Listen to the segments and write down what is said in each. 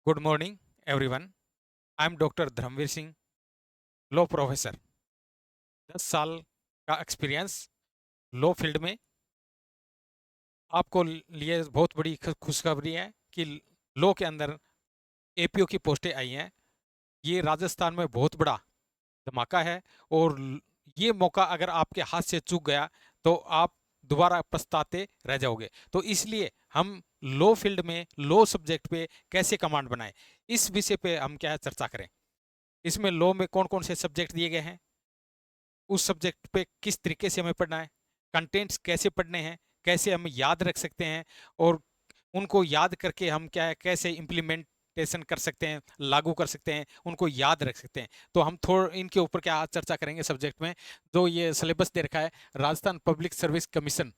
Good morning everyone. I am doctor Dharamveer Singh, law professor. 10 साल का experience law field में। आपको लिए बहुत बड़ी खुशखबरी है कि लॉ के अंदर एपीओ की पोस्टें आई हैं। ये राजस्थान में बहुत बड़ा धमाका है और ये मौका अगर आपके हाथ से चूक गया तो आप दोबारा पछताते रह जाओगे। तो इसलिए हम लॉ फील्ड में लॉ सब्जेक्ट पे कैसे कमांड बनाएं, इस विषय पे हम क्या है चर्चा करें। इसमें लॉ में कौन कौन से सब्जेक्ट दिए गए हैं, उस सब्जेक्ट पे किस तरीके से हमें पढ़ना है, कंटेंट्स कैसे पढ़ने हैं, कैसे हम याद रख सकते हैं और उनको याद करके हम क्या है कैसे इम्प्लीमेंटेशन कर सकते हैं, लागू कर सकते हैं, उनको याद रख सकते हैं। तो हम थोड़ा इनके ऊपर क्या आज चर्चा करेंगे सब्जेक्ट में। जो ये सिलेबस दे रखा है, Rajasthan public service commission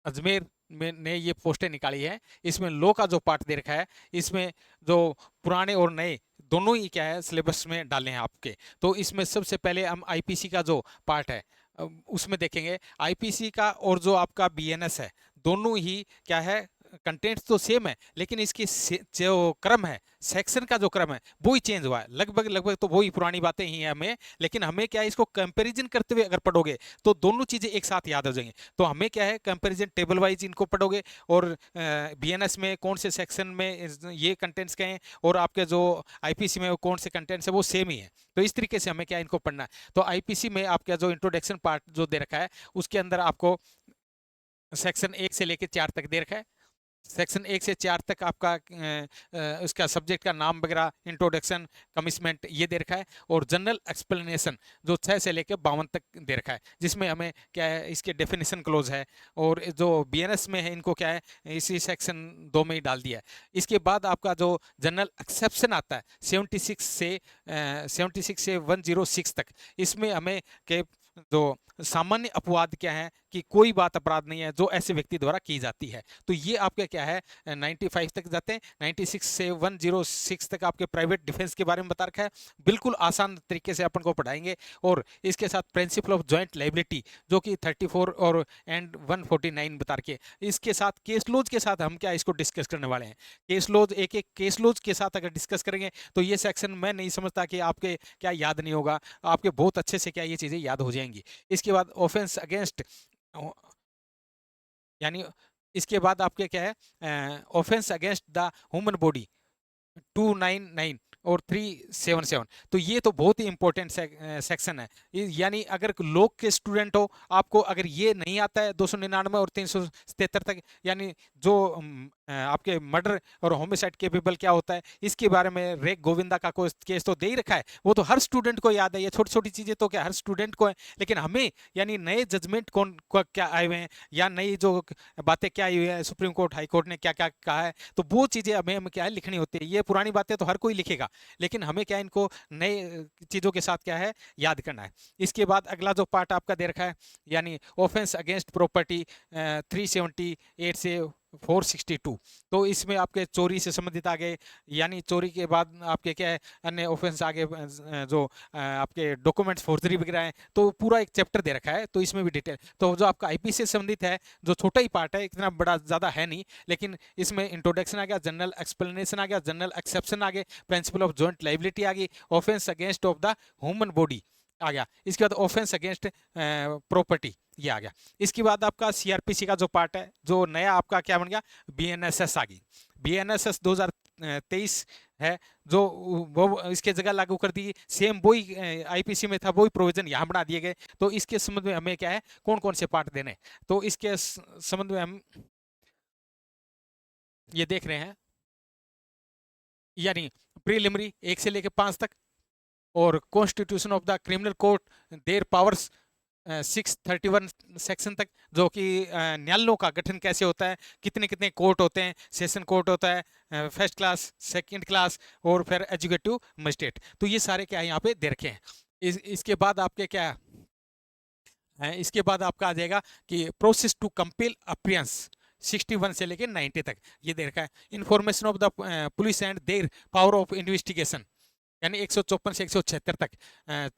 Ajmer में ने ये पोस्टें निकाली है। इसमें लॉ का जो पार्ट दे रखा है, इसमें जो पुराने और नए दोनों ही क्या है सिलेबस में डाले हैं आपके। तो इसमें सबसे पहले हम आईपीसी का जो पार्ट है उसमें देखेंगे। आईपीसी का और जो आपका बीएनएस है, दोनों ही क्या है कंटेंट्स तो सेम है, लेकिन इसकी जो क्रम है, सेक्शन का जो क्रम है वो ही चेंज हुआ है। लगभग लगभग तो वही पुरानी बातें ही हैं हमें, लेकिन हमें क्या है इसको कंपैरिजन करते हुए अगर पढ़ोगे तो दोनों चीजें एक साथ याद हो जाएंगी। तो हमें क्या है कंपैरिजन टेबल वाइज इनको पढ़ोगे और बीएनएस में कौन से सेक्शन में ये कंटेंट्स के हैं और आपके जो आईपीसी में कौन से कंटेंट्स है वो सेम ही है। तो इस तरीके से हमें क्या इनको पढ़ना है। तो आईपीसी में आपका जो इंट्रोडक्शन पार्ट जो दे रखा है, उसके अंदर आपको सेक्शन 1 से लेकर 4 तक दे रखा है। सेक्शन 1 से 4 तक आपका उसका सब्जेक्ट का नाम वगैरह, इंट्रोडक्शन, कमिटमेंट ये दे रखा है। और जनरल एक्सप्लेनेशन जो 6 से लेकर 52 तक दे रखा है, जिसमें हमें क्या है इसके डेफिनेशन क्लोज है। और जो बीएनएस में है इनको क्या है इसी सेक्शन 2 में ही डाल दिया है। इसके बाद आपका जो जनरल एक्सेप्शन आता है 76 से 106 तक, इसमें हमें के जो सामान्य अपवाद क्या है कि कोई बात अपराध नहीं है जो ऐसे व्यक्ति द्वारा की जाती है। तो ये आपके क्या है 95 तक जाते हैं। 96 से 106 तक आपके प्राइवेट डिफेंस के बारे में बता रखा है। बिल्कुल आसान तरीके से अपन को पढ़ाएंगे। और इसके साथ प्रिंसिपल ऑफ जॉइंट लाइबिलिटी जो कि 34 और एंड 149 बता रखे। इसके साथ केस लॉज के साथ हम क्या इसको डिस्कस करने वाले हैं। केस लॉज एक एक केस लॉज के साथ अगर डिस्कस करेंगे तो ये सेक्शन मैं नहीं समझता कि आपके क्या याद नहीं होगा, आपके बहुत अच्छे से क्या ये चीज़ें याद हो जाएंगी। इसके बाद ऑफेंस अगेंस्ट, यानी इसके बाद आपके क्या है offence against the human body 299 और 377। तो ये तो बहुत ही इंपॉर्टेंट सेक्शन है। यानी अगर लोग के स्टूडेंट हो, आपको अगर ये नहीं आता है 299 और 377 तक, यानी जो आपके मर्डर और होमिसाइड केपेबल क्या होता है इसके बारे में रेक गोविंदा का कोई केस तो दे ही रखा है। वो तो हर स्टूडेंट को याद है। ये छोटी छोटी चीजें तो क्या हर स्टूडेंट को है, लेकिन हमें यानी नए जजमेंट कौन क्या आए हुए हैं या नई जो बातें क्या आई हुई है, सुप्रीम कोर्ट हाई कोर्ट ने क्या क्या कहा है, तो वो चीजें हमें क्या है लिखनी होती है। ये पुरानी बातें तो हर कोई लिखेगा, लेकिन हमें क्या इनको नए चीजों के साथ क्या है याद करना है। इसके बाद अगला जो पार्ट आपका दे रखा है, यानी ऑफेंस अगेंस्ट प्रॉपर्टी 378 से 462। तो इसमें आपके चोरी से संबंधित आ गए, यानी चोरी के बाद आपके क्या है अन्य ऑफेंस आगे जो आपके डॉक्यूमेंट्स फोर्जरी वगैरह हैं, तो पूरा एक चैप्टर दे रखा है। तो इसमें भी डिटेल, तो जो आपका आईपीसी से संबंधित है जो छोटा ही पार्ट है, इतना बड़ा ज़्यादा है नहीं, लेकिन इसमें इंट्रोडक्शन आ गया, जनरल एक्सप्लेनेशन आ गया, जनरल एक्सेप्शन आ गए, प्रिंसिपल ऑफ जॉइंट लाइबिलिटी आ गई, offence against of the human body आ गया। इसके बाद ऑफेंस अगेंस्ट प्रॉपर्टी ये आ गया। इसके बाद आपका सीआरपीसी का जो पार्ट है, जो नया आपका क्या बन गया बीएनएसएस आ गई। बीएनएसएस 2023 है जो वो इसके जगह लागू कर दी। सेम वही आईपीसी में था, वही प्रोविजन यहाँ बना दिए गए। तो इसके संबंध में हमें क्या है कौन कौन से पार्ट देने, तो इसके संबंध में हम ये देख रहे हैं। यानी प्रीलिमिनरी 1 से लेकर 5 तक, और constitution of the criminal court there powers 631 section तक, जो कि न्यायालयों का गठन कैसे होता है, कितने कितने कोर्ट होते हैं, सेशन कोर्ट होता है, फर्स्ट क्लास, सेकंड क्लास, और फिर एजुकेटिव मजिस्ट्रेट। तो ये सारे क्या यहाँ पे दे रखे हैं। इसके बाद आपके क्या है, इसके बाद आपका आ जाएगा कि प्रोसेस टू कंपेल अपीयरेंस 61 से लेके 90 तक ये दे रखा है। Information of the police and their power of investigation यानी 154 से 176 तक।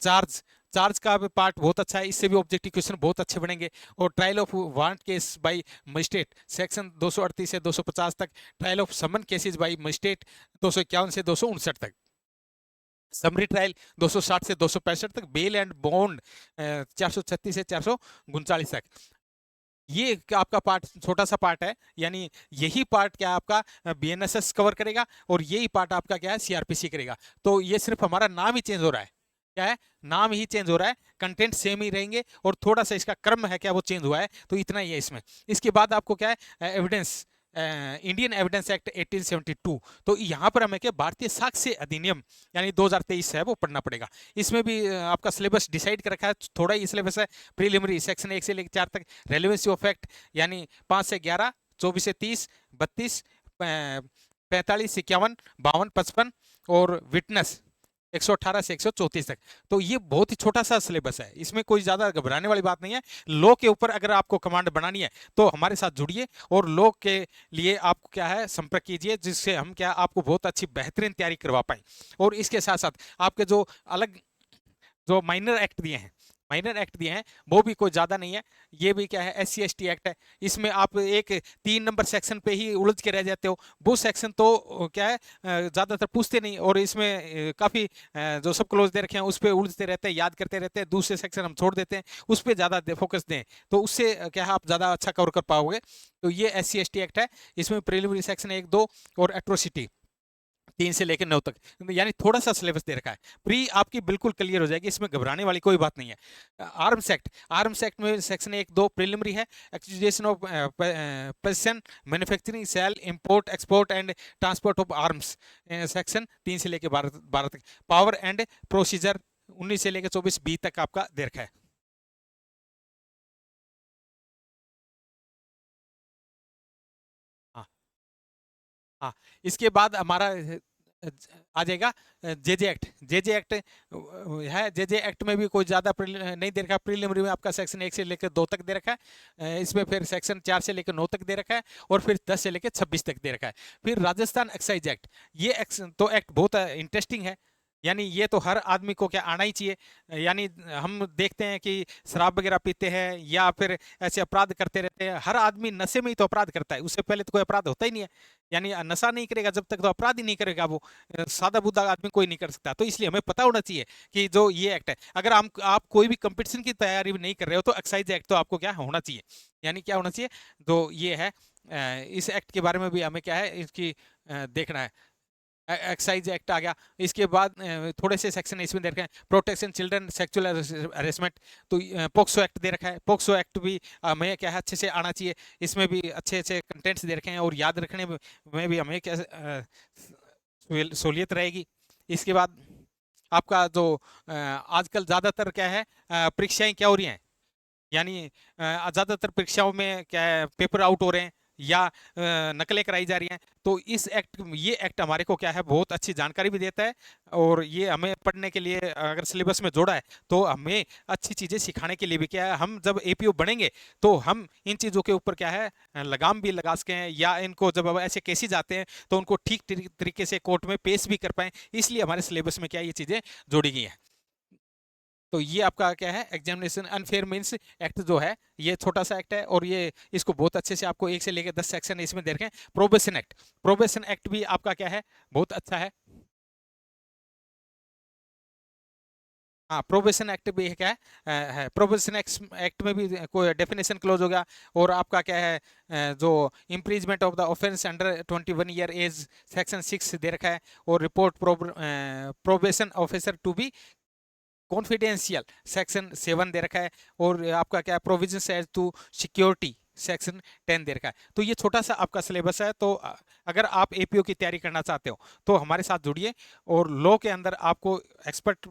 चार्ज चार्ज का भी पार्ट बहुत अच्छा है, इससे भी ऑब्जेक्टिव क्वेश्चन बहुत अच्छे बनेंगे। और trial of warrant case by magistrate section 238 से 250 तक, trial of summon cases by magistrate 251 से 259 तक, समरी ट्रायल 260 से 265 तक, बेल एंड बॉन्ड 436 से 439 तक। ये आपका पार्ट छोटा सा पार्ट है, यानी यही पार्ट क्या आपका बीएनएसएस कवर करेगा और यही पार्ट आपका क्या है सीआरपीसी करेगा। तो ये सिर्फ हमारा नाम ही चेंज हो रहा है, क्या है, नाम ही चेंज हो रहा है, कंटेंट सेम ही रहेंगे और थोड़ा सा इसका क्रम है क्या वो चेंज हुआ है, तो इतना ही है इसमें। इसके बाद आपको क्या है, एविडेंस, इंडियन एविडेंस एक्ट 1872। तो यहाँ पर हमें क्या भारतीय साक्ष्य अधिनियम यानी 2023 है वो पढ़ना पड़ेगा। इसमें भी आपका सिलेबस डिसाइड कर रखा है, थोड़ा ही सिलेबस है। प्रीलिमिनरी सेक्शन 1 से लेकर 4 तक, रेलेवेंसी ऑफ एक्ट यानी 5 से 11, 24 से 30, 32, 45, 51, 52, 55 और विटनेस 118 से 134 तक। तो ये बहुत ही छोटा सा सिलेबस है, इसमें कोई ज़्यादा घबराने वाली बात नहीं है। लॉ के ऊपर अगर आपको कमांड बनानी है तो हमारे साथ जुड़िए और लॉ के लिए आपको क्या है संपर्क कीजिए, जिससे हम क्या आपको बहुत अच्छी बेहतरीन तैयारी करवा पाएँ। और इसके साथ साथ आपके जो अलग जो माइनर एक्ट दिए हैं, माइनर एक्ट दिए हैं वो भी कोई ज़्यादा नहीं है। ये भी क्या है, SC/ST एक्ट है। इसमें आप एक 3 नंबर सेक्शन पे ही उलझ के रह जाते हो, वो सेक्शन तो क्या है ज़्यादातर पूछते नहीं, और इसमें काफ़ी जो सब क्लोज दे रखे हैं उस पर उलझते रहते हैं, याद करते रहते हैं, दूसरे सेक्शन हम छोड़ देते हैं, उस पर ज़्यादा फोकस दें तो उससे क्या है आप ज़्यादा अच्छा कवर कर पाओगे। तो ये SC/ST एक्ट है, इसमें प्रिलिमिनरी सेक्शन 1, 2 और एट्रोसिटी 3 से लेकर 9 तक, यानी थोड़ा सा सिलेबस दे रखा है। प्री आपकी बिल्कुल क्लियर हो जाएगी, इसमें घबराने वाली कोई बात नहीं है। आर्म्स एक्ट, आर्म्स एक्ट में सेक्शन 1, 2 प्रिलिमिनरी है। Acquisition of possession, manufacturing, sale, import, export and transport of arms section 3 से लेकर 12 तक। पावर एंड प्रोसीजर 19 से लेकर 24 बी तक आपका दे रखा है। हाँ हाँ, इसके बाद हमारा आ जाएगा जेजे एक्ट। जेजे एक्ट है, जेजे एक्ट में भी कोई ज़्यादा नहीं दे रखा। प्रीलिमिनरी में आपका सेक्शन 1 से लेकर 2 तक दे रखा है, इसमें फिर सेक्शन 4 से लेकर 9 तक दे रखा है, और फिर 10 से लेकर 26 तक दे रखा है। फिर राजस्थान एक्साइज एक्ट, ये तो एक्ट बहुत इंटरेस्टिंग है, यानी ये तो हर आदमी को क्या आना ही चाहिए। यानी हम देखते हैं कि शराब वगैरह पीते हैं या फिर ऐसे अपराध करते रहते हैं, हर आदमी नशे में ही तो अपराध करता है, उससे पहले तो कोई अपराध होता ही नहीं है। यानी नशा नहीं करेगा जब तक तो अपराध ही नहीं करेगा वो, सादा बुद्धा आदमी कोई नहीं कर सकता। तो इसलिए हमें पता होना चाहिए कि जो ये एक्ट है, अगर आप कोई भी कंपटीशन की तैयारी नहीं कर रहे हो तो एक्साइज एक्ट तो आपको क्या होना चाहिए, यानी क्या होना चाहिए, जो ये है इस एक्ट के बारे में भी हमें क्या है इसकी देखना है। एक्साइज एक्ट आ गया। इसके बाद थोड़े से सेक्शन इसमें दे रखे हैं, प्रोटेक्शन चिल्ड्रन सेक्सुअल हरेसमेंट, तो पोक्सो एक्ट दे रखा है। पोक्सो एक्ट भी हमें क्या है अच्छे से आना चाहिए, इसमें भी अच्छे अच्छे कंटेंट्स दे रखे हैं और याद रखने में भी हमें क्या सहूलियत रहेगी। इसके बाद आपका जो आजकल ज़्यादातर क्या है परीक्षाएं क्या हो रही हैं, यानी ज़्यादातर परीक्षाओं में क्या है पेपर आउट हो रहे हैं या नकलें कराई जा रही हैं। तो ये एक्ट हमारे को क्या है बहुत अच्छी जानकारी भी देता है, और ये हमें पढ़ने के लिए अगर सिलेबस में जोड़ा है तो हमें अच्छी चीज़ें सिखाने के लिए भी क्या है, हम जब एपीओ बनेंगे तो हम इन चीज़ों के ऊपर क्या है लगाम भी लगा सकें, या इनको जब अब ऐसे केसेज आते हैं तो उनको ठीक तरीके से कोर्ट में पेश भी कर पाएँ, इसलिए हमारे सिलेबस में क्या ये चीज़ें जोड़ी गई हैं। तो ये आपका क्या है एग्जामिनेशन अनफेयर मीन्स एक्ट जो है ये छोटा सा एक्ट है, और ये इसको बहुत अच्छे से आपको 1 से लेकर 10 सेक्शन इसमें दे रखे हैं। प्रोबेशन एक्ट, प्रोबेशन एक्ट भी आपका क्या है बहुत अच्छा है। हाँ, प्रोबेशन एक्ट भी है क्या है प्रोबेशन एक्ट में भी कोई डेफिनेशन क्लोज होगा, और आपका क्या है जो imprisonment of the offence under 21 year age section 6 दे रखा है, और report probation officer to be confidential section 7 दे रखा है, और आपका क्या provision as to security section 10 दे रखा है। तो ये छोटा सा आपका सिलेबस है। तो अगर आप एपीओ की तैयारी करना चाहते हो तो हमारे साथ जुड़िए, और लॉ के अंदर आपको एक्सपर्ट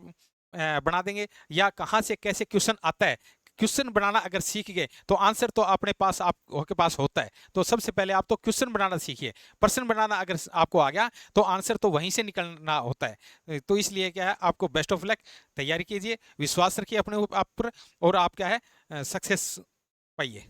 बना देंगे, या कहाँ से कैसे क्वेश्चन आता है, क्वेश्चन बनाना अगर सीख गए तो आंसर तो अपने पास आपके पास होता है। तो सबसे पहले आप तो क्वेश्चन बनाना सीखिए, प्रश्न बनाना अगर आपको आ गया तो आंसर तो वहीं से निकलना होता है। तो इसलिए क्या है आपको बेस्ट ऑफ लक, तैयारी कीजिए, विश्वास रखिए अपने आप पर, और आप क्या है सक्सेस पाइए।